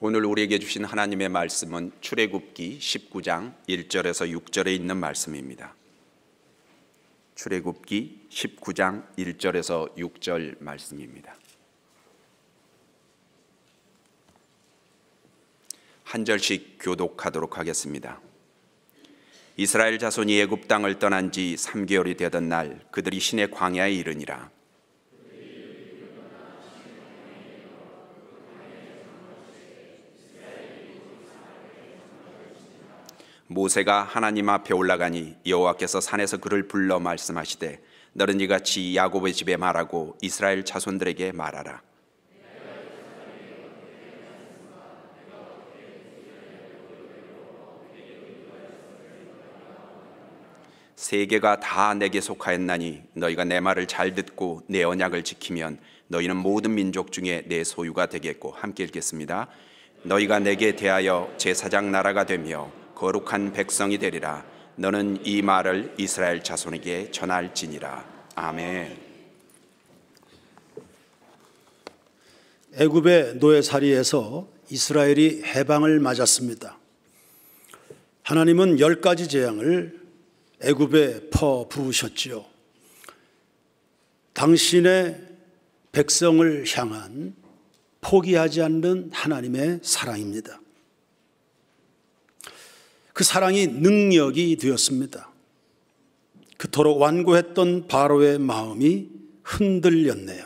오늘 우리에게 주신 하나님의 말씀은 출애굽기 19장 1절에서 6절에 있는 말씀입니다. 출애굽기 19장 1절에서 6절 말씀입니다. 한 절씩 교독하도록 하겠습니다. 이스라엘 자손이 애굽 땅을 떠난 지 3개월이 되던 날 그들이 시내 광야에 이르니라. 모세가 하나님 앞에 올라가니 여호와께서 산에서 그를 불러 말씀하시되 너는 이같이 야곱의 집에 말하고 이스라엘 자손들에게 말하라. 세계가 다 내게 속하였나니 너희가 내 말을 잘 듣고 내 언약을 지키면 너희는 모든 민족 중에 내 소유가 되겠고. 함께 읽겠습니다. 너희가 내게 대하여 제사장 나라가 되며 거룩한 백성이 되리라. 너는 이 말을 이스라엘 자손에게 전할지니라. 아멘. 애굽의 노예살이에서 이스라엘이 해방을 맞았습니다. 하나님은 10가지 재앙을 애굽에 퍼부으셨지요. 당신의 백성을 향한 포기하지 않는 하나님의 사랑입니다. 그 사랑이 능력이 되었습니다. 그토록 완고했던 바로의 마음이 흔들렸네요.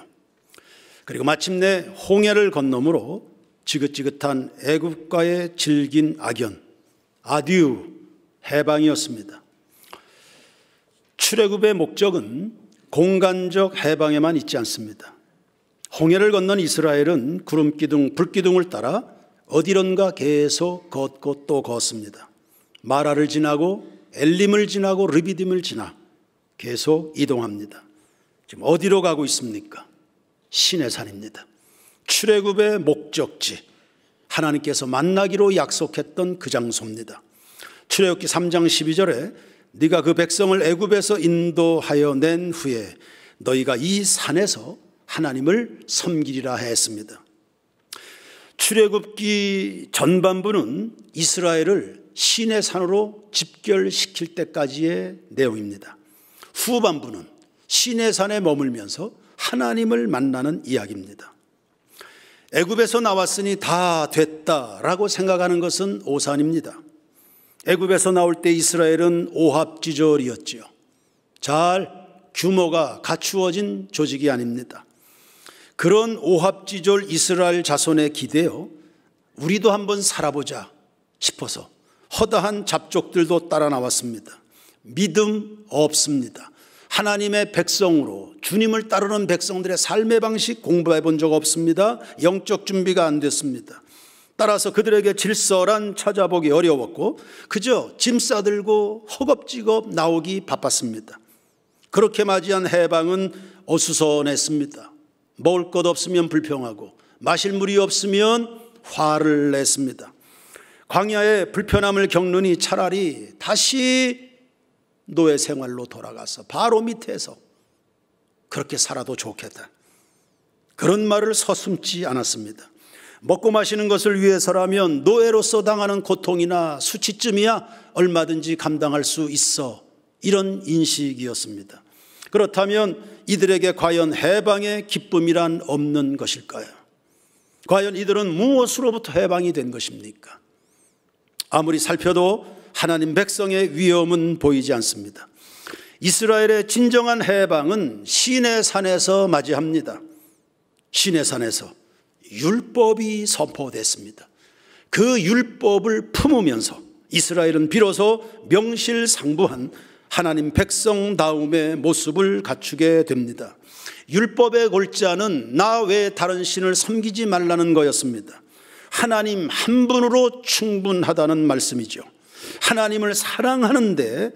그리고 마침내 홍해를 건너므로 지긋지긋한 애굽과의 질긴 악연, 아듀, 해방이었습니다. 출애굽의 목적은 공간적 해방에만 있지 않습니다. 홍해를 건넌 이스라엘은 구름기둥, 불기둥을 따라 어디론가 계속 걷고 또 걷습니다. 마라를 지나고 엘림을 지나고 르비딤을 지나 계속 이동합니다. 지금 어디로 가고 있습니까? 시내산입니다. 출애굽의 목적지, 하나님께서 만나기로 약속했던 그 장소입니다. 출애굽기 3장 12절에 네가 그 백성을 애굽에서 인도하여 낸 후에 너희가 이 산에서 하나님을 섬기리라 했습니다. 출애굽기 전반부는 이스라엘을 시내산으로 집결시킬 때까지의 내용입니다. 후반부는 시내산에 머물면서 하나님을 만나는 이야기입니다. 애굽에서 나왔으니 다 됐다라고 생각하는 것은 오산입니다. 애굽에서 나올 때 이스라엘은 오합지졸이었지요. 잘 규모가 갖추어진 조직이 아닙니다. 그런 오합지졸 이스라엘 자손에 기대어 우리도 한번 살아보자 싶어서 허다한 잡족들도 따라 나왔습니다. 믿음 없습니다. 하나님의 백성으로 주님을 따르는 백성들의 삶의 방식 공부해 본 적 없습니다. 영적 준비가 안 됐습니다. 따라서 그들에게 질서란 찾아보기 어려웠고 그저 짐 싸들고 허겁지겁 나오기 바빴습니다. 그렇게 맞이한 해방은 어수선했습니다. 먹을 것 없으면 불평하고 마실 물이 없으면 화를 냈습니다. 광야의 불편함을 겪느니 차라리 다시 노예 생활로 돌아가서 바로 밑에서 그렇게 살아도 좋겠다. 그런 말을 서슴지 않았습니다. 먹고 마시는 것을 위해서라면 노예로서 당하는 고통이나 수치쯤이야 얼마든지 감당할 수 있어. 이런 인식이었습니다. 그렇다면 이들에게 과연 해방의 기쁨이란 없는 것일까요? 과연 이들은 무엇으로부터 해방이 된 것입니까? 아무리 살펴도 하나님 백성의 위험은 보이지 않습니다. 이스라엘의 진정한 해방은 시내산에서 맞이합니다. 시내산에서 율법이 선포됐습니다. 그 율법을 품으면서 이스라엘은 비로소 명실상부한 하나님 백성다움의 모습을 갖추게 됩니다. 율법의 골자는 나 외에 다른 신을 섬기지 말라는 거였습니다. 하나님 한 분으로 충분하다는 말씀이죠. 하나님을 사랑하는데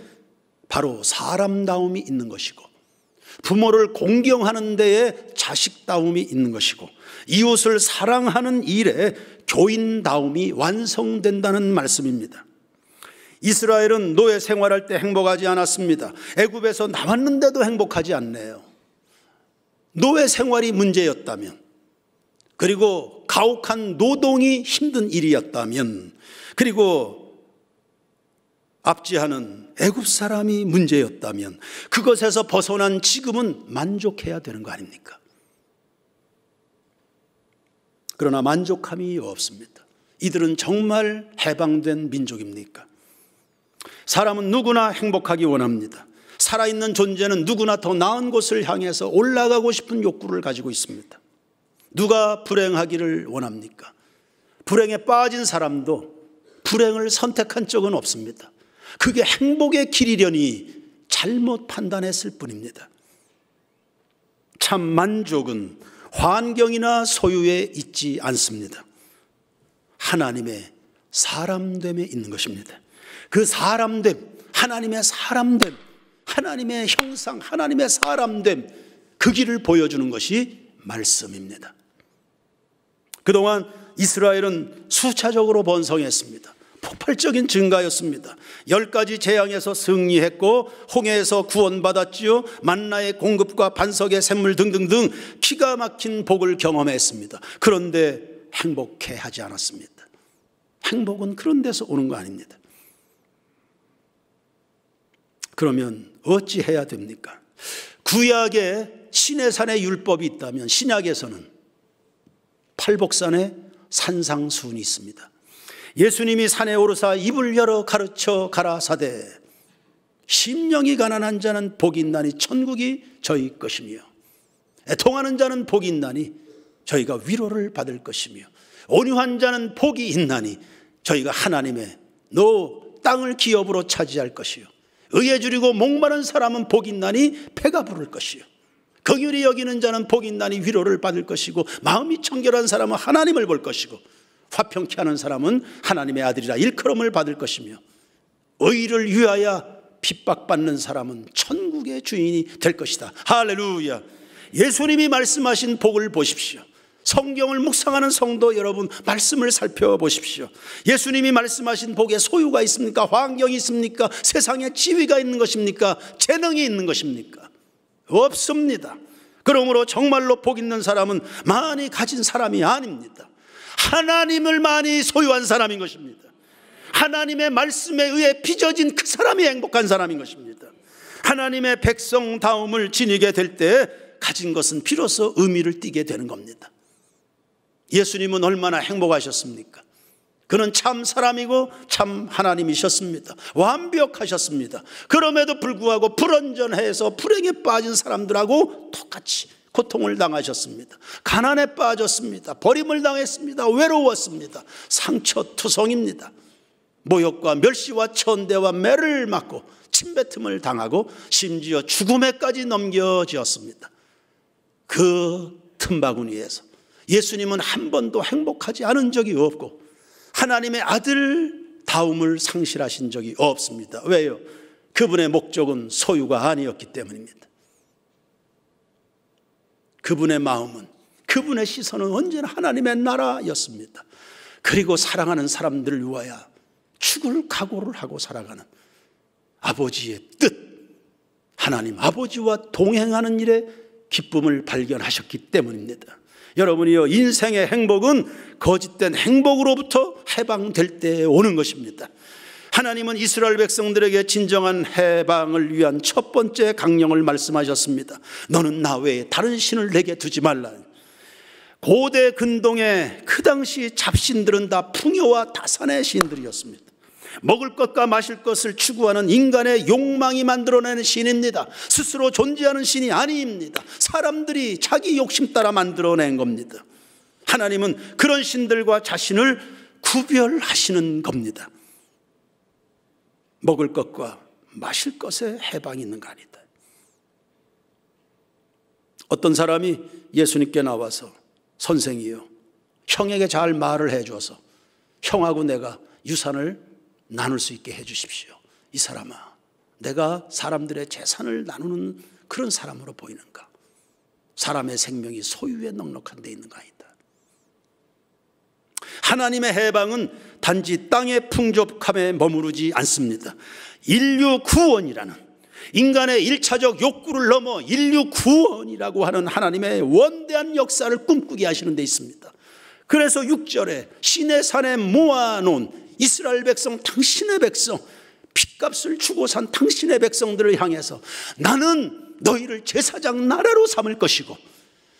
바로 사람다움이 있는 것이고 부모를 공경하는 데에 자식다움이 있는 것이고 이웃을 사랑하는 일에 교인다움이 완성된다는 말씀입니다. 이스라엘은 노예 생활할 때 행복하지 않았습니다. 애굽에서 나왔는데도 행복하지 않네요. 노예 생활이 문제였다면 그리고 가혹한 노동이 힘든 일이었다면, 그리고 압제하는 애굽 사람이 문제였다면 그것에서 벗어난 지금은 만족해야 되는 거 아닙니까? 그러나 만족함이 없습니다. 이들은 정말 해방된 민족입니까? 사람은 누구나 행복하기 원합니다. 살아있는 존재는 누구나 더 나은 곳을 향해서 올라가고 싶은 욕구를 가지고 있습니다. 누가 불행하기를 원합니까? 불행에 빠진 사람도 불행을 선택한 적은 없습니다. 그게 행복의 길이려니 잘못 판단했을 뿐입니다. 참 만족은 환경이나 소유에 있지 않습니다. 하나님의 사람됨에 있는 것입니다. 그 사람됨, 하나님의 사람됨, 하나님의 형상, 하나님의 사람됨, 그 길을 보여주는 것이 말씀입니다. 그동안 이스라엘은 수차적으로 번성했습니다. 폭발적인 증가였습니다. 10가지 재앙에서 승리했고 홍해에서 구원받았지요. 만나의 공급과 반석의 샘물 등등등 기가 막힌 복을 경험했습니다. 그런데 행복해하지 않았습니다. 행복은 그런 데서 오는 거 아닙니다. 그러면 어찌 해야 됩니까? 구약에 시내산의 율법이 있다면 신약에서는 팔복산의 산상수훈이 있습니다. 예수님이 산에 오르사 입을 열어 가르쳐 가라사대 심령이 가난한 자는 복이 있나니 천국이 저희 것이며 애통하는 자는 복이 있나니 저희가 위로를 받을 것이며 온유한 자는 복이 있나니 저희가 하나님의 땅을 기업으로 차지할 것이요 의에 줄이고 목마른 사람은 복이 있나니 배가 부를 것이요 긍휼히 여기는 자는 복이 있나니 위로를 받을 것이고 마음이 청결한 사람은 하나님을 볼 것이고 화평케 하는 사람은 하나님의 아들이라 일컬음을 받을 것이며 의를 위하여 핍박받는 사람은 천국의 주인이 될 것이다. 할렐루야. 예수님이 말씀하신 복을 보십시오. 성경을 묵상하는 성도 여러분, 말씀을 살펴보십시오. 예수님이 말씀하신 복에 소유가 있습니까? 환경이 있습니까? 세상에 지위가 있는 것입니까? 재능이 있는 것입니까? 없습니다. 그러므로 정말로 복 있는 사람은 많이 가진 사람이 아닙니다. 하나님을 많이 소유한 사람인 것입니다. 하나님의 말씀에 의해 빚어진 그 사람이 행복한 사람인 것입니다. 하나님의 백성다움을 지니게 될 때 가진 것은 비로소 의미를 띠게 되는 겁니다. 예수님은 얼마나 행복하셨습니까? 그는 참 사람이고 참 하나님이셨습니다. 완벽하셨습니다. 그럼에도 불구하고 불완전해서 불행에 빠진 사람들하고 똑같이 고통을 당하셨습니다. 가난에 빠졌습니다. 버림을 당했습니다. 외로웠습니다. 상처투성입니다. 모욕과 멸시와 천대와 매를 맞고 침뱉음을 당하고 심지어 죽음에까지 넘겨지었습니다. 그 틈바구니에서 예수님은 한 번도 행복하지 않은 적이 없고 하나님의 아들다움을 상실하신 적이 없습니다. 왜요? 그분의 목적은 소유가 아니었기 때문입니다. 그분의 마음은, 그분의 시선은 언제나 하나님의 나라였습니다. 그리고 사랑하는 사람들을 위하여 죽을 각오를 하고 살아가는 아버지의 뜻, 하나님 아버지와 동행하는 일에 기쁨을 발견하셨기 때문입니다. 여러분이요, 인생의 행복은 거짓된 행복으로부터 해방될 때 오는 것입니다. 하나님은 이스라엘 백성들에게 진정한 해방을 위한 첫 번째 강령을 말씀하셨습니다. 너는 나 외에 다른 신을 내게 두지 말라. 고대 근동의 그 당시 잡신들은 다 풍요와 다산의 신들이었습니다. 먹을 것과 마실 것을 추구하는 인간의 욕망이 만들어내는 신입니다. 스스로 존재하는 신이 아닙니다. 사람들이 자기 욕심 따라 만들어낸 겁니다. 하나님은 그런 신들과 자신을 구별하시는 겁니다. 먹을 것과 마실 것에 해방이 있는 거 아니다. 어떤 사람이 예수님께 나와서 선생이요, 형에게 잘 말을 해줘서 형하고 내가 유산을 나눌 수 있게 해 주십시오. 이 사람아, 내가 사람들의 재산을 나누는 그런 사람으로 보이는가? 사람의 생명이 소유에 넉넉한 데 있는 거 아니다. 하나님의 해방은 단지 땅의 풍족함에 머무르지 않습니다. 인류 구원이라는 인간의 1차적 욕구를 넘어 인류 구원이라고 하는 하나님의 원대한 역사를 꿈꾸게 하시는 데 있습니다. 그래서 6절에 시내산에 모아놓은 이스라엘 백성, 당신의 백성, 핏값을 주고 산 당신의 백성들을 향해서 나는 너희를 제사장 나라로 삼을 것이고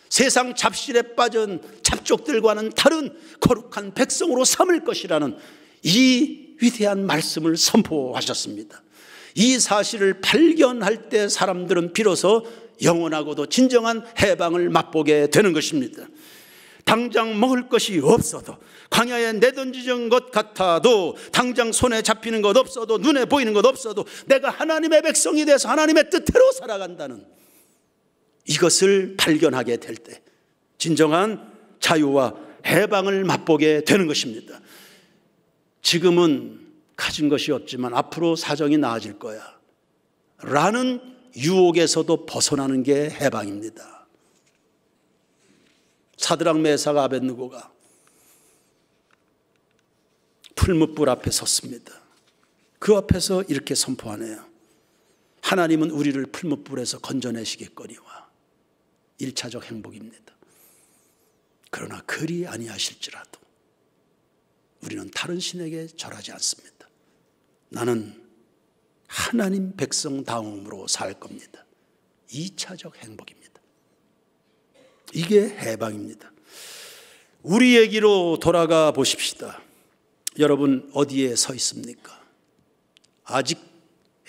세상 잡실에 빠진 잡족들과는 다른 거룩한 백성으로 삼을 것이라는 이 위대한 말씀을 선포하셨습니다. 이 사실을 발견할 때 사람들은 비로소 영원하고도 진정한 해방을 맛보게 되는 것입니다. 당장 먹을 것이 없어도, 광야에 내던지는 것 같아도, 당장 손에 잡히는 것 없어도, 눈에 보이는 것 없어도 내가 하나님의 백성이 돼서 하나님의 뜻대로 살아간다는 이것을 발견하게 될 때 진정한 자유와 해방을 맛보게 되는 것입니다. 지금은 가진 것이 없지만 앞으로 사정이 나아질 거야 라는 유혹에서도 벗어나는 게 해방입니다. 사드락 메삭 아벳느고가 풀무불 앞에 섰습니다. 그 앞에서 이렇게 선포하네요. 하나님은 우리를 풀무불에서 건져내시겠거니와 1차적 행복입니다. 그러나 그리 아니하실지라도 우리는 다른 신에게 절하지 않습니다. 나는 하나님 백성다움으로 살 겁니다. 2차적 행복입니다. 이게 해방입니다. 우리 얘기로 돌아가 보십시다. 여러분 어디에 서 있습니까? 아직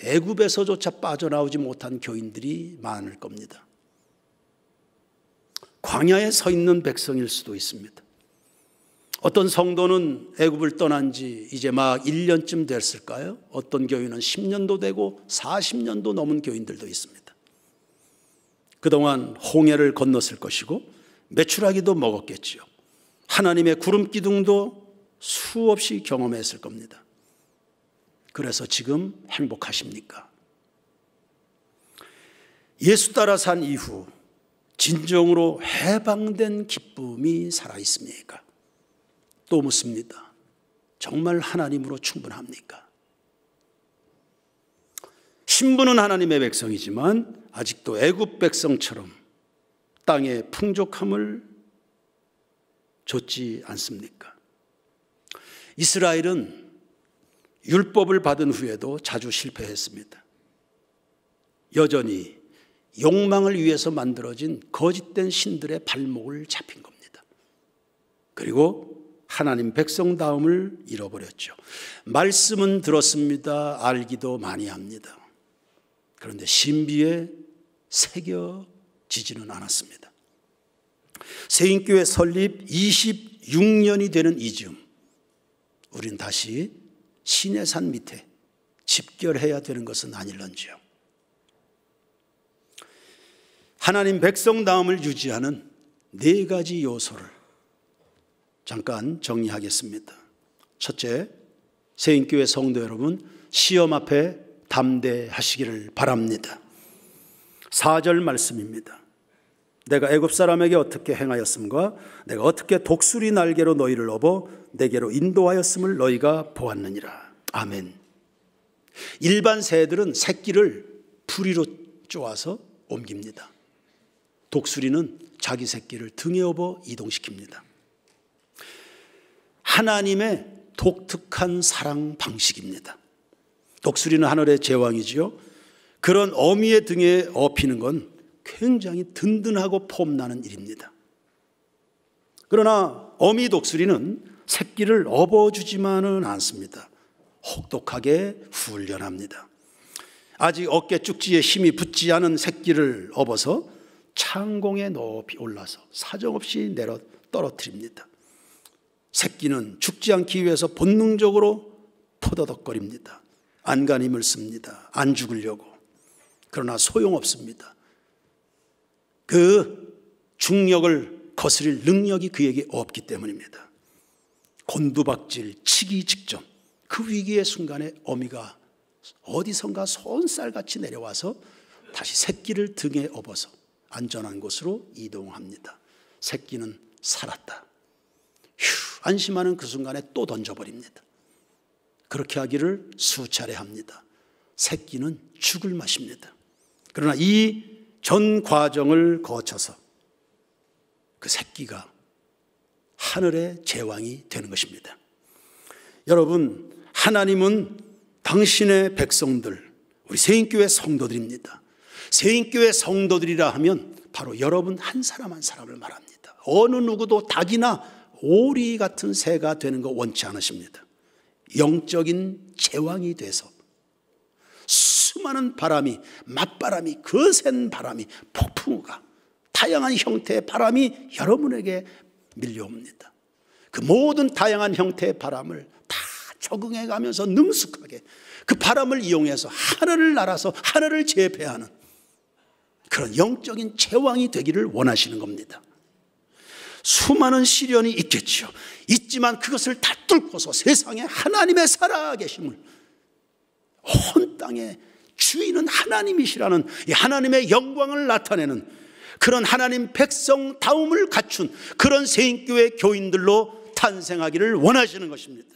애굽에서조차 빠져나오지 못한 교인들이 많을 겁니다. 광야에 서 있는 백성일 수도 있습니다. 어떤 성도는 애굽을 떠난 지 이제 막 1년쯤 됐을까요? 어떤 교인은 10년도 되고 40년도 넘은 교인들도 있습니다. 그동안 홍해를 건넜을 것이고 메추라기도 먹었겠지요. 하나님의 구름 기둥도 수없이 경험했을 겁니다. 그래서 지금 행복하십니까? 예수 따라 산 이후 진정으로 해방된 기쁨이 살아있습니까? 또 묻습니다. 정말 하나님으로 충분합니까? 신분은 하나님의 백성이지만 아직도 애굽 백성처럼 땅의 풍족함을 좇지 않습니까? 이스라엘은 율법을 받은 후에도 자주 실패했습니다. 여전히 욕망을 위해서 만들어진 거짓된 신들의 발목을 잡힌 겁니다. 그리고 하나님 백성다움을 잃어버렸죠. 말씀은 들었습니다. 알기도 많이 합니다. 그런데 신비에 새겨지지는 않았습니다. 세인교회 설립 26년이 되는 이즈음, 우린 다시 시내산 밑에 집결해야 되는 것은 아닐런지요. 하나님 백성다움을 유지하는 4가지 요소를 잠깐 정리하겠습니다. 첫째, 세인교회 성도 여러분, 시험 앞에 담대하시기를 바랍니다. 4절 말씀입니다. 내가 애굽 사람에게 어떻게 행하였음과 내가 어떻게 독수리 날개로 너희를 업어 내게로 인도하였음을 너희가 보았느니라. 아멘. 일반 새들은 새끼를 부리로 쪼아서 옮깁니다. 독수리는 자기 새끼를 등에 업어 이동시킵니다. 하나님의 독특한 사랑 방식입니다. 독수리는 하늘의 제왕이지요. 그런 어미의 등에 업히는 건 굉장히 든든하고 폼나는 일입니다. 그러나 어미 독수리는 새끼를 업어주지만은 않습니다. 혹독하게 훈련합니다. 아직 어깨 쭉지에 힘이 붙지 않은 새끼를 업어서 창공에 높이 올라서 사정없이 내려 떨어뜨립니다. 새끼는 죽지 않기 위해서 본능적으로 포더덕거립니다. 안간힘을 씁니다. 안 죽으려고. 그러나 소용없습니다. 그 중력을 거스릴 능력이 그에게 없기 때문입니다. 곤두박질 치기 직전 그 위기의 순간에 어미가 어디선가 손살같이 내려와서 다시 새끼를 등에 업어서 안전한 곳으로 이동합니다. 새끼는 살았다. 휴, 안심하는 그 순간에 또 던져버립니다. 그렇게 하기를 수차례 합니다. 새끼는 죽을 맛입니다. 그러나 이 전 과정을 거쳐서 그 새끼가 하늘의 제왕이 되는 것입니다. 여러분, 하나님은 당신의 백성들, 우리 세인교회 성도들입니다. 세인교회 성도들이라 하면 바로 여러분 한 사람 한 사람을 말합니다. 어느 누구도 닭이나 오리 같은 새가 되는 거 원치 않으십니다. 영적인 제왕이 돼서 수많은 바람이, 맞바람이, 거센 바람이, 폭풍우가, 다양한 형태의 바람이 여러분에게 밀려옵니다. 그 모든 다양한 형태의 바람을 다 적응해 가면서 능숙하게 그 바람을 이용해서 하늘을 날아서 하늘을 제패하는 그런 영적인 제왕이 되기를 원하시는 겁니다. 수많은 시련이 있겠죠. 있지만 그것을 다 뚫고서 세상에 하나님의 살아계심을, 온 땅의 주인은 하나님이시라는 이 하나님의 영광을 나타내는 그런 하나님 백성다움을 갖춘 그런 세인교회 교인들로 탄생하기를 원하시는 것입니다.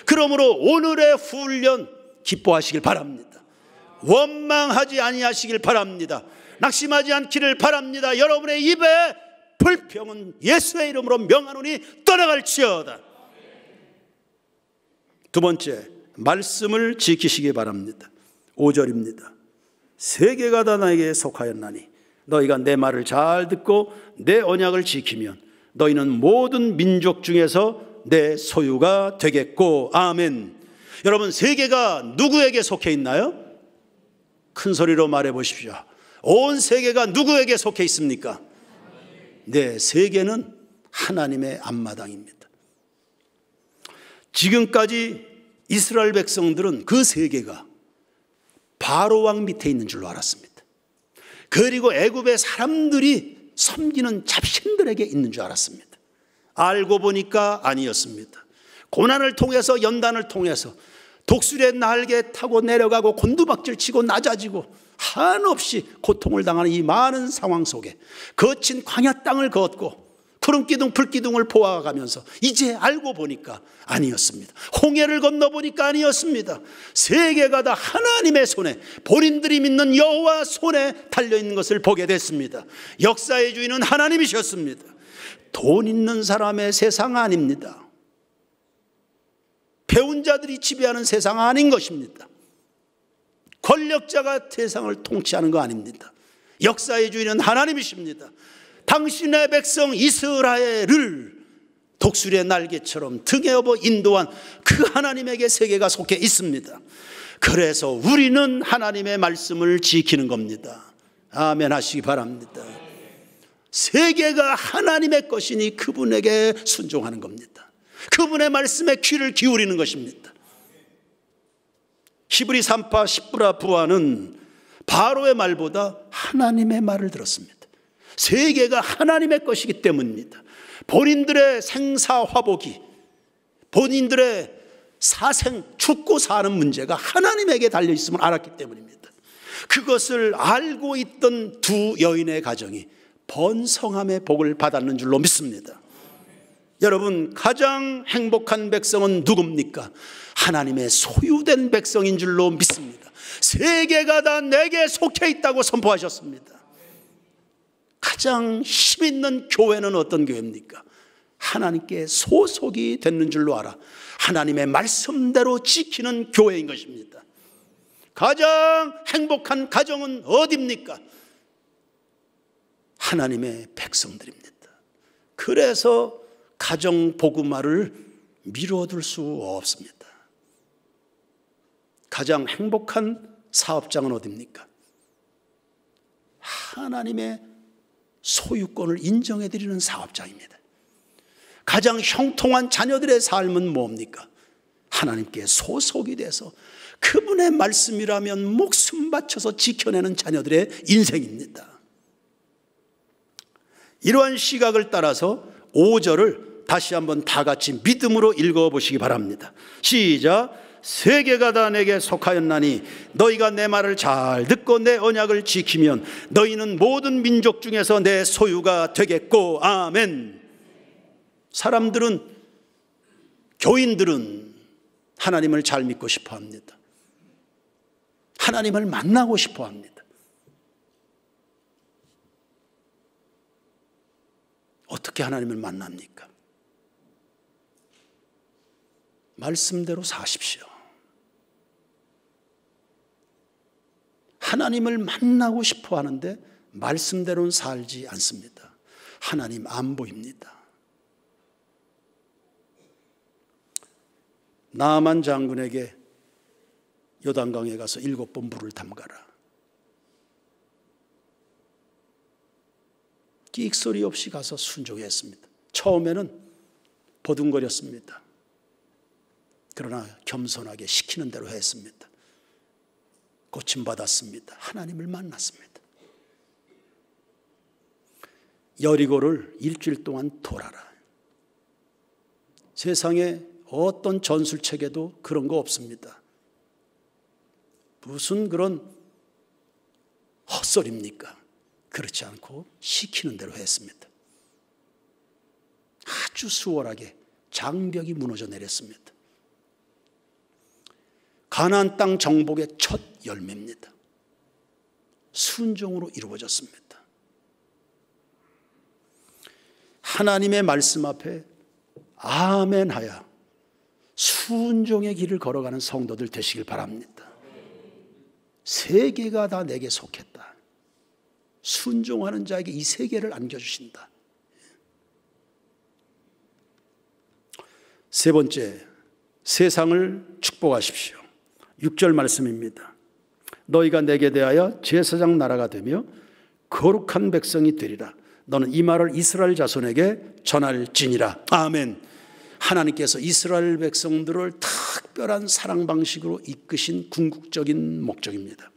그러므로 오늘의 훈련 기뻐하시길 바랍니다. 원망하지 아니하시길 바랍니다. 낙심하지 않기를 바랍니다. 여러분의 입에 불평은 예수의 이름으로 명하노니 떠나갈지어다. 두 번째, 말씀을 지키시기 바랍니다. 5절입니다. 세계가 다 나에게 속하였나니 너희가 내 말을 잘 듣고 내 언약을 지키면 너희는 모든 민족 중에서 내 소유가 되겠고. 아멘. 여러분, 세계가 누구에게 속해 있나요? 큰 소리로 말해 보십시오. 온 세계가 누구에게 속해 있습니까? 네, 세계는 하나님의 앞마당입니다. 지금까지 이스라엘 백성들은 그 세계가 바로 왕 밑에 있는 줄로 알았습니다. 그리고 애굽의 사람들이 섬기는 잡신들에게 있는 줄 알았습니다. 알고 보니까 아니었습니다. 고난을 통해서, 연단을 통해서 독수리의 날개 타고 내려가고 곤두박질 치고 낮아지고 한없이 고통을 당하는 이 많은 상황 속에 거친 광야 땅을 걷고 구름기둥 불기둥을 보아가면서 이제 알고 보니까 아니었습니다. 홍해를 건너보니까 아니었습니다. 세계가 다 하나님의 손에, 본인들이 믿는 여호와 손에 달려있는 것을 보게 됐습니다. 역사의 주인은 하나님이셨습니다. 돈 있는 사람의 세상 아닙니다. 배운 자들이 지배하는 세상 아닌 것입니다. 권력자가 세상을 통치하는 거 아닙니다. 역사의 주인은 하나님이십니다. 당신의 백성 이스라엘을 독수리의 날개처럼 등에 업어 인도한 그 하나님에게 세계가 속해 있습니다. 그래서 우리는 하나님의 말씀을 지키는 겁니다. 아멘 하시기 바랍니다. 세계가 하나님의 것이니 그분에게 순종하는 겁니다. 그분의 말씀에 귀를 기울이는 것입니다. 히브리 산파 십브라 부하는 바로의 말보다 하나님의 말을 들었습니다. 세계가 하나님의 것이기 때문입니다. 본인들의 생사화복이, 본인들의 사생, 죽고 사는 문제가 하나님에게 달려있음을 알았기 때문입니다. 그것을 알고 있던 두 여인의 가정이 번성함의 복을 받았는 줄로 믿습니다. 여러분, 가장 행복한 백성은 누굽니까? 하나님의 소유된 백성인 줄로 믿습니다. 세계가 다 내게 속해 있다고 선포하셨습니다. 가장 힘있는 교회는 어떤 교회입니까? 하나님께 소속이 됐는 줄로 알아 하나님의 말씀대로 지키는 교회인 것입니다. 가장 행복한 가정은 어디입니까? 하나님의 백성들입니다. 그래서 가정 복음화를 미뤄둘 수 없습니다. 가장 행복한 사업장은 어디입니까? 하나님의 소유권을 인정해드리는 사업장입니다. 가장 형통한 자녀들의 삶은 뭡니까? 하나님께 소속이 돼서 그분의 말씀이라면 목숨 바쳐서 지켜내는 자녀들의 인생입니다. 이러한 시각을 따라서 5절을 다시 한번 다 같이 믿음으로 읽어보시기 바랍니다. 시작. 세계가 다 내게 속하였나니 너희가 내 말을 잘 듣고 내 언약을 지키면 너희는 모든 민족 중에서 내 소유가 되겠고. 아멘. 사람들은, 교인들은 하나님을 잘 믿고 싶어 합니다. 하나님을 만나고 싶어 합니다. 어떻게 하나님을 만납니까? 말씀대로 사십시오. 하나님을 만나고 싶어 하는데 말씀대로는 살지 않습니다. 하나님 안 보입니다. 나아만 장군에게 요단강에 가서 7번 물을 담가라. 끽소리 없이 가서 순종했습니다. 처음에는 버둥거렸습니다. 그러나 겸손하게 시키는 대로 했습니다. 고침받았습니다. 하나님을 만났습니다. 여리고를 일주일 동안 돌아라. 세상에 어떤 전술책에도 그런 거 없습니다. 무슨 그런 헛소리입니까? 그렇지 않고 시키는 대로 했습니다. 아주 수월하게 장벽이 무너져 내렸습니다. 가나안 땅 정복의 첫 열매입니다. 순종으로 이루어졌습니다. 하나님의 말씀 앞에 아멘하여 순종의 길을 걸어가는 성도들 되시길 바랍니다. 세계가 다 내게 속했다. 순종하는 자에게 이 세계를 안겨주신다. 세 번째, 세상을 축복하십시오. 6절 말씀입니다. 너희가 내게 대하여 제사장 나라가 되며 거룩한 백성이 되리라. 너는 이 말을 이스라엘 자손에게 전할지니라. 아멘. 하나님께서 이스라엘 백성들을 특별한 사랑 방식으로 이끄신 궁극적인 목적입니다.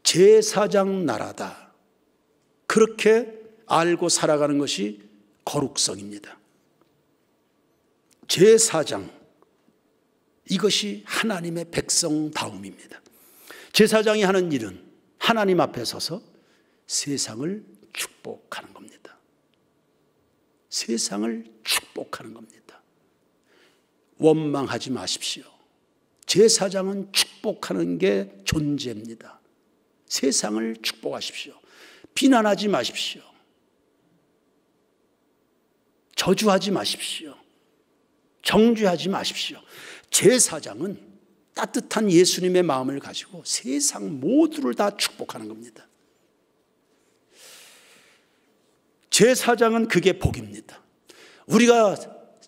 제사장 나라다. 그렇게 알고 살아가는 것이 거룩성입니다. 제사장, 이것이 하나님의 백성다움입니다. 제사장이 하는 일은 하나님 앞에 서서 세상을 축복하는 겁니다. 세상을 축복하는 겁니다. 원망하지 마십시오. 제사장은 축복하는 게 존재입니다. 세상을 축복하십시오. 비난하지 마십시오. 저주하지 마십시오. 정죄하지 마십시오. 제사장은 따뜻한 예수님의 마음을 가지고 세상 모두를 다 축복하는 겁니다. 제사장은 그게 복입니다. 우리가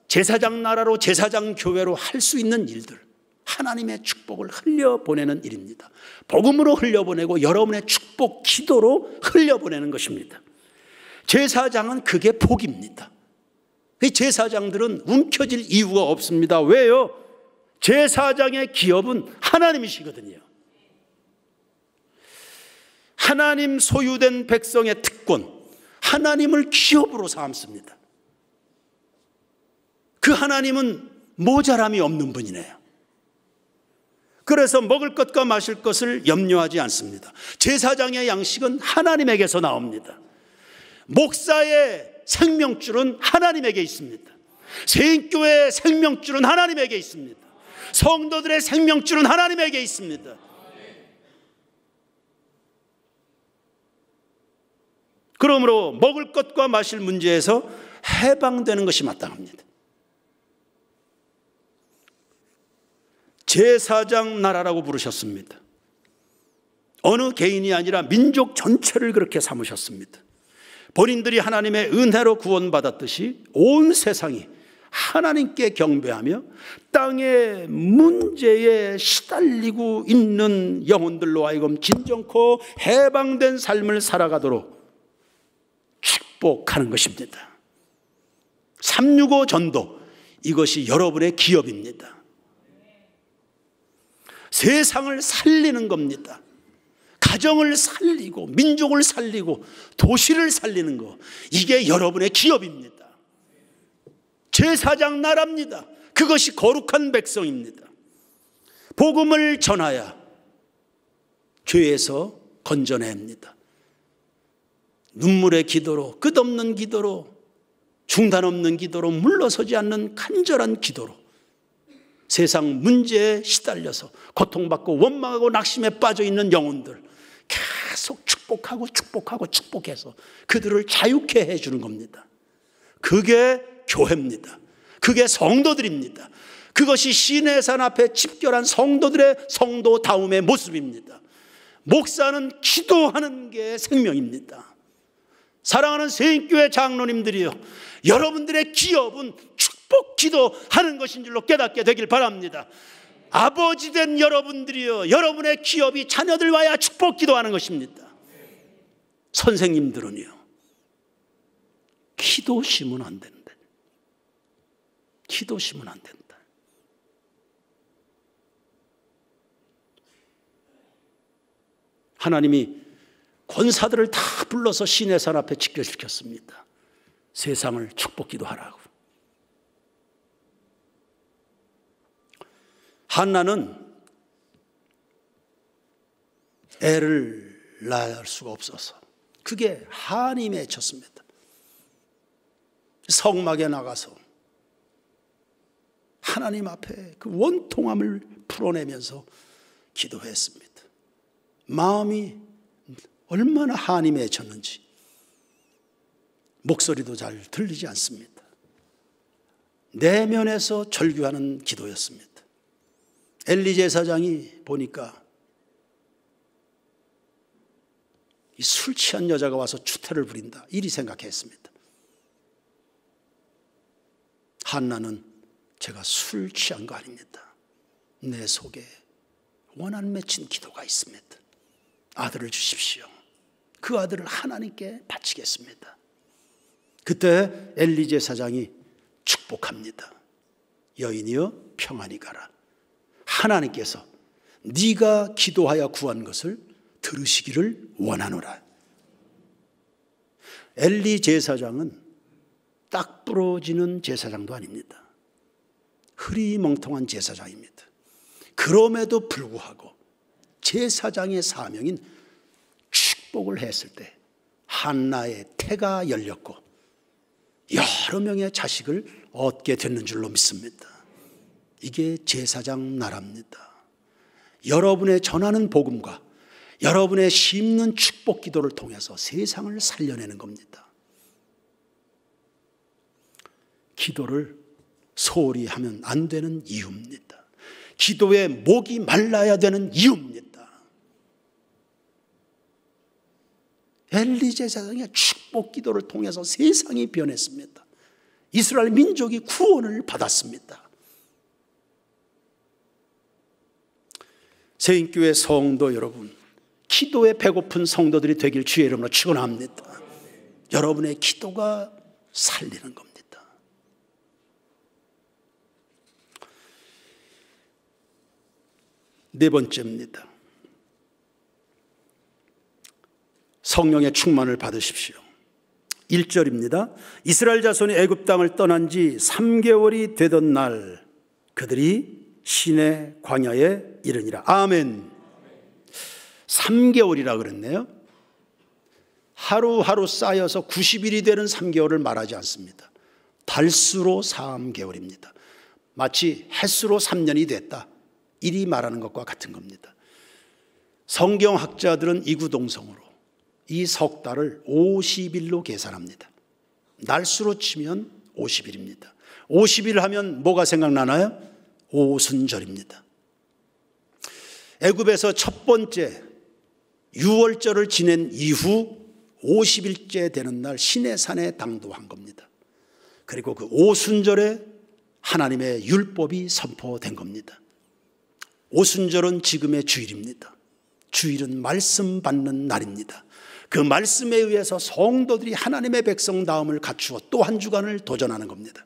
제사장 나라로 제사장 교회로 할 수 있는 일들, 하나님의 축복을 흘려보내는 일입니다. 복음으로 흘려보내고 여러분의 축복 기도로 흘려보내는 것입니다. 제사장은 그게 복입니다. 제사장들은 움켜질 이유가 없습니다. 왜요? 제사장의 기업은 하나님이시거든요. 하나님 소유된 백성의 특권, 하나님을 기업으로 삼습니다. 그 하나님은 모자람이 없는 분이네요. 그래서 먹을 것과 마실 것을 염려하지 않습니다. 제사장의 양식은 하나님에게서 나옵니다. 목사의 생명줄은 하나님에게 있습니다. 세인교회의 생명줄은 하나님에게 있습니다. 성도들의 생명줄은 하나님에게 있습니다. 그러므로 먹을 것과 마실 문제에서 해방되는 것이 마땅합니다. 제사장 나라라고 부르셨습니다. 어느 개인이 아니라 민족 전체를 그렇게 삼으셨습니다. 본인들이 하나님의 은혜로 구원받았듯이 온 세상이 하나님께 경배하며 땅의 문제에 시달리고 있는 영혼들로 하여금 진정코 해방된 삶을 살아가도록 축복하는 것입니다. 365 전도, 이것이 여러분의 기업입니다. 세상을 살리는 겁니다. 가정을 살리고 민족을 살리고 도시를 살리는 것, 이게 여러분의 기업입니다. 제사장 나라입니다. 그것이 거룩한 백성입니다. 복음을 전하여 죄에서 건져냅니다. 눈물의 기도로, 끝없는 기도로, 중단 없는 기도로, 물러서지 않는 간절한 기도로 세상 문제에 시달려서 고통받고 원망하고 낙심에 빠져 있는 영혼들 계속 축복하고 축복하고 축복해서 그들을 자유케 해주는 겁니다. 그게 교회입니다. 그게 성도들입니다. 그것이 시내산 앞에 집결한 성도들의 성도다움의 모습입니다. 목사는 기도하는 게 생명입니다. 사랑하는 세인교회 장로님들이요, 여러분들의 기업은 축복 기도하는 것인 줄로 깨닫게 되길 바랍니다. 아버지 된 여러분들이요, 여러분의 기업이 자녀들과야 축복 기도하는 것입니다. 선생님들은요, 기도심은 안 된다. 기도심은 안 된다. 하나님이 권사들을 다 불러서 시내산 앞에 집결시켰습니다. 세상을 축복 기도하라고. 한나는 애를 낳을 수가 없어서 그게 한이 맺혔습니다. 성막에 나가서 하나님 앞에 그 원통함을 풀어내면서 기도했습니다. 마음이 얼마나 한이 맺혔는지 목소리도 잘 들리지 않습니다. 내면에서 절규하는 기도였습니다. 엘리 제사장이 보니까 이 술 취한 여자가 와서 추태를 부린다, 이리 생각했습니다. 한나는 제가 술 취한 거 아닙니다. 내 속에 원한 맺힌 기도가 있습니다. 아들을 주십시오. 그 아들을 하나님께 바치겠습니다. 그때 엘리 제사장이 축복합니다. 여인이여 평안히 가라. 하나님께서 네가 기도하여 구한 것을 들으시기를 원하노라. 엘리 제사장은 딱 부러지는 제사장도 아닙니다. 흐리멍텅한 제사장입니다. 그럼에도 불구하고 제사장의 사명인 축복을 했을 때 한나의 태가 열렸고 여러 명의 자식을 얻게 됐는 줄로 믿습니다. 이게 제사장 나라입니다. 여러분의 전하는 복음과 여러분의 심는 축복 기도를 통해서 세상을 살려내는 겁니다. 기도를 소홀히 하면 안 되는 이유입니다. 기도에 목이 말라야 되는 이유입니다. 엘리 제사장의 축복 기도를 통해서 세상이 변했습니다. 이스라엘 민족이 구원을 받았습니다. 세인교회 성도 여러분, 기도에 배고픈 성도들이 되길 주의 이름으로 축원합니다. 여러분의 기도가 살리는 겁니다. 네 번째입니다. 성령의 충만을 받으십시오. 1절입니다. 이스라엘 자손이 애굽 땅을 떠난 지 3개월이 되던 날 그들이 시내 광야에 이르니라. 아멘. 3개월이라 그랬네요. 하루하루 쌓여서 90일이 되는 3개월을 말하지 않습니다. 달수로 3개월입니다. 마치 햇수로 3년이 됐다, 이리 말하는 것과 같은 겁니다. 성경학자들은 이구동성으로 이 석 달을 50일로 계산합니다. 날수로 치면 50일입니다. 50일 하면 뭐가 생각나나요? 오순절입니다. 애굽에서 첫 번째 유월절을 지낸 이후 50일째 되는 날 시내산에 당도한 겁니다. 그리고 그 오순절에 하나님의 율법이 선포된 겁니다. 오순절은 지금의 주일입니다. 주일은 말씀 받는 날입니다. 그 말씀에 의해서 성도들이 하나님의 백성다움을 갖추어 또 한 주간을 도전하는 겁니다.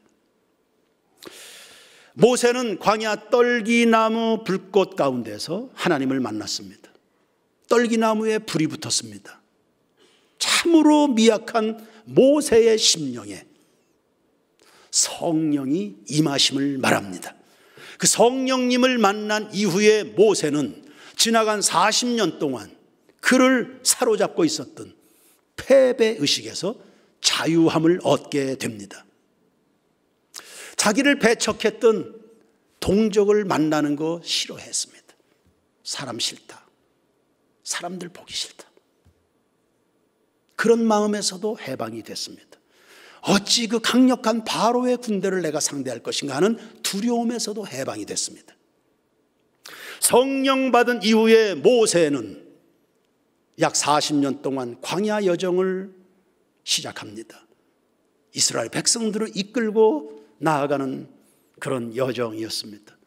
모세는 광야 떨기나무 불꽃 가운데서 하나님을 만났습니다. 떨기나무에 불이 붙었습니다. 참으로 미약한 모세의 심령에 성령이 임하심을 말합니다. 그 성령님을 만난 이후에 모세는 지나간 40년 동안 그를 사로잡고 있었던 패배의식에서 자유함을 얻게 됩니다. 자기를 배척했던 동족을 만나는 거 싫어했습니다. 사람 싫다. 사람들 보기 싫다. 그런 마음에서도 해방이 됐습니다. 어찌 그 강력한 바로의 군대를 내가 상대할 것인가 하는 두려움에서도 해방이 됐습니다. 성령 받은 이후에 모세는 약 40년 동안 광야 여정을 시작합니다. 이스라엘 백성들을 이끌고 나아가는 그런 여정이었습니다.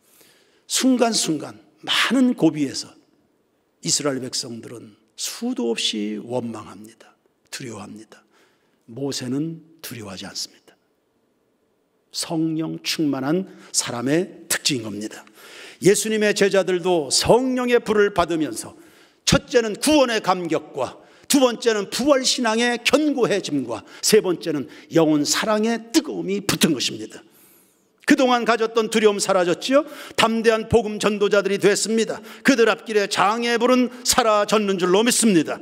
순간순간 많은 고비에서 이스라엘 백성들은 수도 없이 원망합니다. 두려워합니다. 모세는 두려워하지 않습니다. 성령 충만한 사람의 특징인 겁니다. 예수님의 제자들도 성령의 불을 받으면서 첫째는 구원의 감격과 두 번째는 부활신앙의 견고해짐과 세 번째는 영혼 사랑의 뜨거움이 붙은 것입니다. 그동안 가졌던 두려움 사라졌지요. 담대한 복음 전도자들이 됐습니다. 그들 앞길에 장애의 불은 사라졌는 줄로 믿습니다.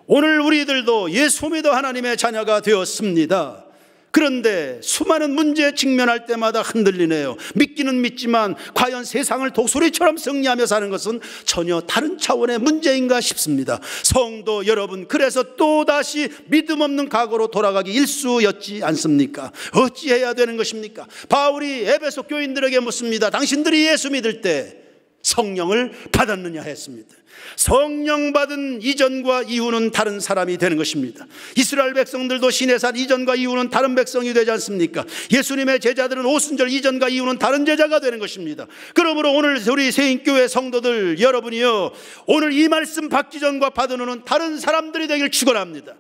오늘 우리들도 예수 믿어 하나님의 자녀가 되었습니다. 그런데 수많은 문제에 직면할 때마다 흔들리네요. 믿기는 믿지만 과연 세상을 독수리처럼 승리하며 사는 것은 전혀 다른 차원의 문제인가 싶습니다. 성도 여러분, 그래서 또다시 믿음 없는 과거로 돌아가기 일쑤였지 않습니까? 어찌해야 되는 것입니까? 바울이 에베소 교인들에게 묻습니다. 당신들이 예수 믿을 때 성령을 받았느냐 했습니다. 성령 받은 이전과 이후는 다른 사람이 되는 것입니다. 이스라엘 백성들도 시내산 이전과 이후는 다른 백성이 되지 않습니까? 예수님의 제자들은 오순절 이전과 이후는 다른 제자가 되는 것입니다. 그러므로 오늘 우리 세인교회 성도들 여러분이요, 오늘 이 말씀 받기 전과 받은 후는 다른 사람들이 되길 축원합니다.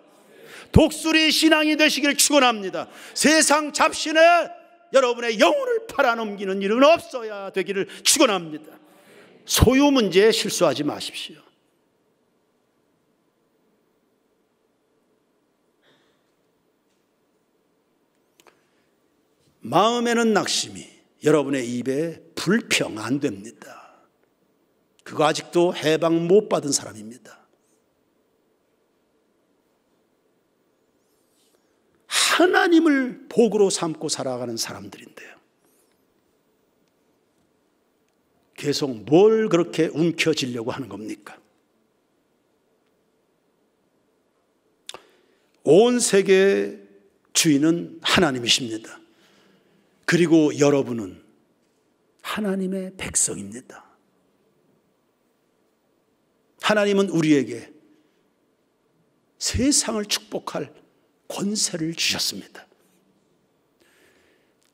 독수리 신앙이 되시길 축원합니다. 세상 잡신에 여러분의 영혼을 팔아넘기는 일은 없어야 되기를 축원합니다. 소유 문제에 실수하지 마십시오. 마음에는 낙심이, 여러분의 입에 불평 안 됩니다. 그거 아직도 해방 못 받은 사람입니다. 하나님을 복으로 삼고 살아가는 사람들인데요, 계속 뭘 그렇게 움켜쥐려고 하는 겁니까? 온 세계의 주인은 하나님이십니다. 그리고 여러분은 하나님의 백성입니다. 하나님은 우리에게 세상을 축복할 권세를 주셨습니다.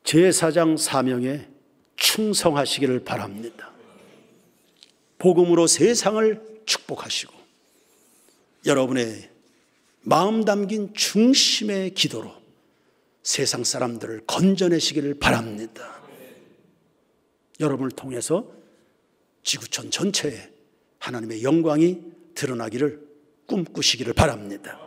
제사장 사명에 충성하시기를 바랍니다. 복음으로 세상을 축복하시고 여러분의 마음 담긴 중심의 기도로 세상 사람들을 건져내시기를 바랍니다. 여러분을 통해서 지구촌 전체에 하나님의 영광이 드러나기를 꿈꾸시기를 바랍니다.